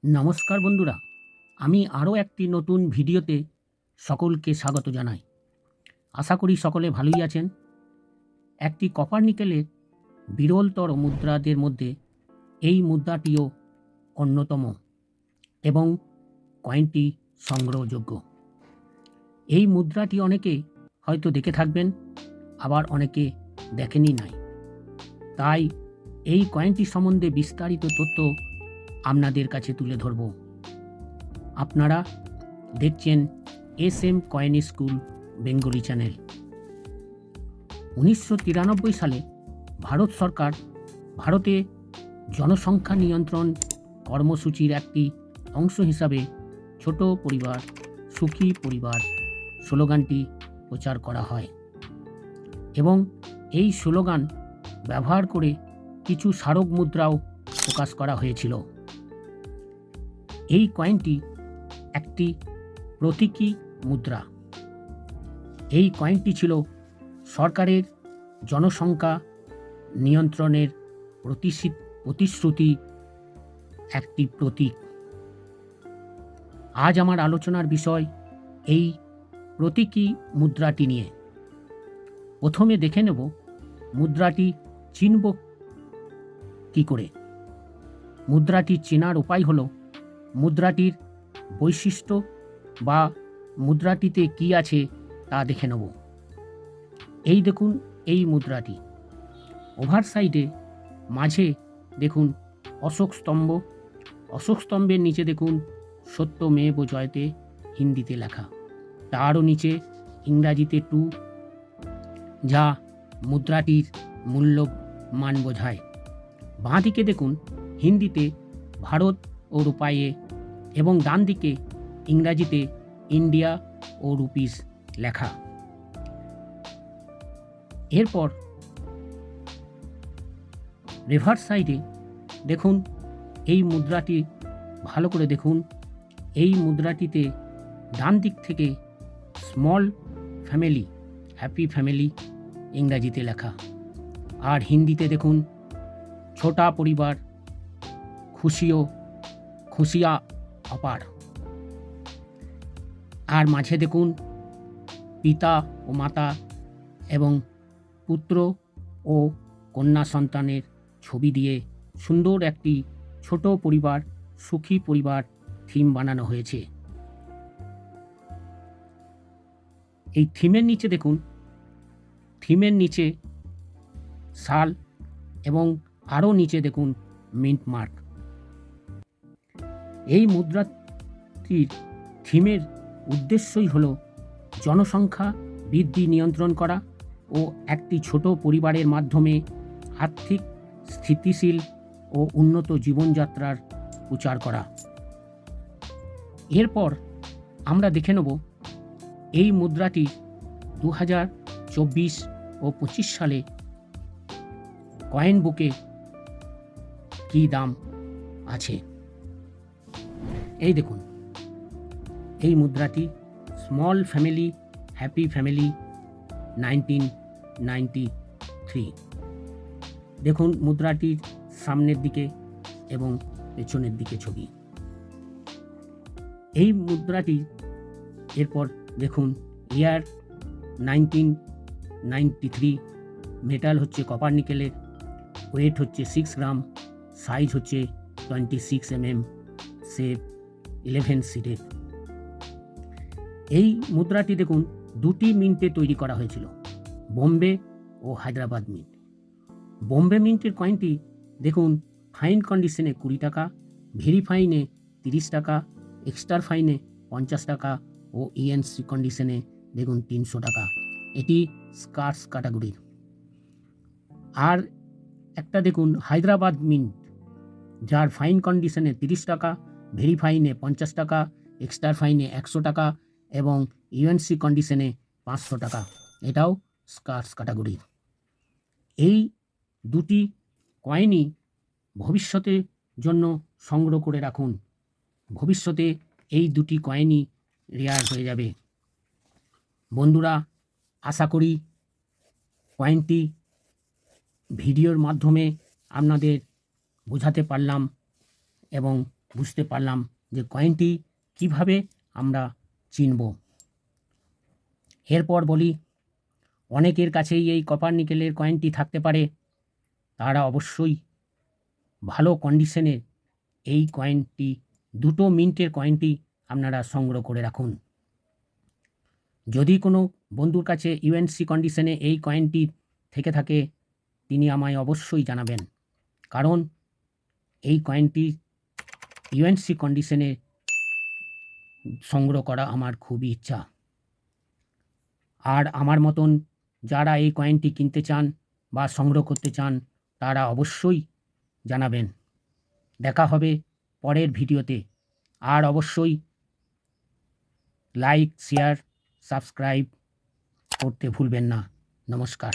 নমস্কার বন্ধুরা, আমি আরও একটি নতুন ভিডিওতে সকলকে স্বাগত জানাই। আশা করি সকলে ভালোই আছেন। একটি কপার নিকেলের বিরলতর মুদ্রাদের মধ্যে এই মুদ্রাটিও অন্যতম এবং কয়েনটি সংগ্রহযোগ্য। এই মুদ্রাটি অনেকে হয়তো দেখে থাকবেন, আবার অনেকে দেখেনি নাই। তাই এই কয়েনটি সম্বন্ধে বিস্তারিত তথ্য আপনাদের কাছে তুলে ধরব। আপনারা দেখছেন SM coin school Bengali channel. 1993 সালে ভারত সরকার ভারতে জনসংখ্যা নিয়ন্ত্রণ কর্মসূচির একটি অংশ হিসাবে ছোট পরিবার সুখী পরিবার স্লোগানটি প্রচার করা হয় এবং এই স্লোগান ব্যবহার করে কিছু স্মারক মুদ্রাও প্রকাশ করা হয়েছিল। এই কয়েনটি একটি প্রতীকী মুদ্রা। এই কয়েনটি ছিল সরকারের জনসংখ্যা নিয়ন্ত্রণের প্রতিশ্রুতি একটি প্রতীক। আজ আমার আলোচনার বিষয় এই প্রতীকী মুদ্রাটি নিয়ে। প্রথমে দেখে নেব মুদ্রাটি চিনব কী করে। মুদ্রাটি চেনার উপায় হলো মুদ্রাটির বৈশিষ্ট্য বা মুদ্রাটিতে কি আছে তা দেখে নেব। এই দেখুন এই মুদ্রাটি, ওভার সাইডে মাঝে দেখুন অশোক স্তম্ভ, অশোক স্তম্ভের নিচে দেখুন সত্যমেব জয়তে হিন্দিতে লেখা, তারও নিচে ইংরাজিতে 2, যা মুদ্রাটির মূল্যমান বোঝায়। বাঁ দিকে দেখুন হিন্দিতে ভারত ও রুপায়ে এবং ডান দিকে ইংরাজিতে ইন্ডিয়া ও রুপিস লেখা। এরপর রিভার্স সাইডে দেখুন এই মুদ্রাটি ভালো করে দেখুন। এই মুদ্রাটিতে ডান দিক থেকে স্মল ফ্যামিলি হ্যাপি ফ্যামিলি ইংরাজিতে লেখা, আর হিন্দিতে দেখুন ছোটা পরিবার খুশিয়া অপার। আর মাঝে দেখুন পিতা ও মাতা এবং পুত্র ও কন্যা সন্তানের ছবি দিয়ে সুন্দর একটি ছোট পরিবার সুখী পরিবার থিম বানানো হয়েছে। এই থিমের নিচে দেখুন, থিমের নিচে সাল এবং আরও নিচে দেখুন মিন্ট মার্ক। এই মুদ্রাটির থিমের উদ্দেশ্যই হল জনসংখ্যা বৃদ্ধি নিয়ন্ত্রণ করা ও একটি ছোট পরিবারের মাধ্যমে আর্থিক স্থিতিশীল ও উন্নত জীবনযাত্রার প্রচার করা। এরপর আমরা দেখে নেব এই মুদ্রাটি 2024 ও 25 সালে কয়েন বুকে কী দাম আছে। এই দেখুন এই মুদ্রাটি স্মল ফ্যামিলি হ্যাপি ফ্যামিলি 1993। দেখুন মুদ্রাটির সামনের দিকে এবং পেছনের দিকে ছবি। এই মুদ্রাটি এরপর দেখুন ইয়ার 1993, মেটাল হচ্ছে কপার নিকেলের, ওয়েট হচ্ছে 6 গ্রাম, সাইজ হচ্ছে 26 mm, শেপ 11 সিটের। এই মুদ্রাটি দেখুন দুটি মিন্টে তৈরি করা হয়েছিল, বোম্বে ও হায়দ্রাবাদ মিন্ট। বোম্বে মিন্টের কয়েনটি দেখুন ফাইন কন্ডিশনে 20 টাকা, ভেরি ফাইনে 30 টাকা, এক্সট্রা ফাইনে 50 টাকা ও ইএনসি কন্ডিশনে দেখুন 300 টাকা। এটি স্কার্স ক্যাটাগরির। আর একটা দেখুন হায়দ্রাবাদ মিন্ট, যার ফাইন কন্ডিশনে 30 টাকা, ভেরি ফাইনে 50 টাকা, এক্সট্রা ফাইনে 100 টাকা এবং ইউএনসি কন্ডিশনে 500 টাকা। এটাও স্কার্স ক্যাটাগরির। এই দুটি কয়েনই ভবিষ্যতের জন্য সংগ্রহ করে রাখুন। ভবিষ্যতে এই দুটি কয়েনই রেয়ার হয়ে যাবে। বন্ধুরা, আশা করি কয়েনটি ভিডিওর মাধ্যমে আপনাদের বোঝাতে পারলাম এবং বুঝতে পারলাম যে কয়েনটি কিভাবে আমরা চিনব। এরপর বলি, অনেকের কাছেই এই কপার নিকেলের কয়েনটি থাকতে পারে। তারা অবশ্যই ভালো কন্ডিশনে এই কয়েনটি, দুটো মিন্টের কয়েনটি আপনারা সংগ্রহ করে রাখুন। যদি কোনো বন্ধুর কাছে ইউএনসি কন্ডিশনে এই কয়েনটি থেকে থাকে, তিনি আমায় অবশ্যই জানাবেন, কারণ এই কয়েনটি ইউএনসি কন্ডিশনে সংগ্রহ করা আমার খুবই ইচ্ছা। আর আমার মতন যারা এই কয়েনটি কিনতে চান বা সংগ্রহ করতে চান, তারা অবশ্যই জানাবেন। দেখা হবে পরের ভিডিওতে। আর অবশ্যই লাইক, শেয়ার, সাবস্ক্রাইব করতে ভুলবেন না। নমস্কার।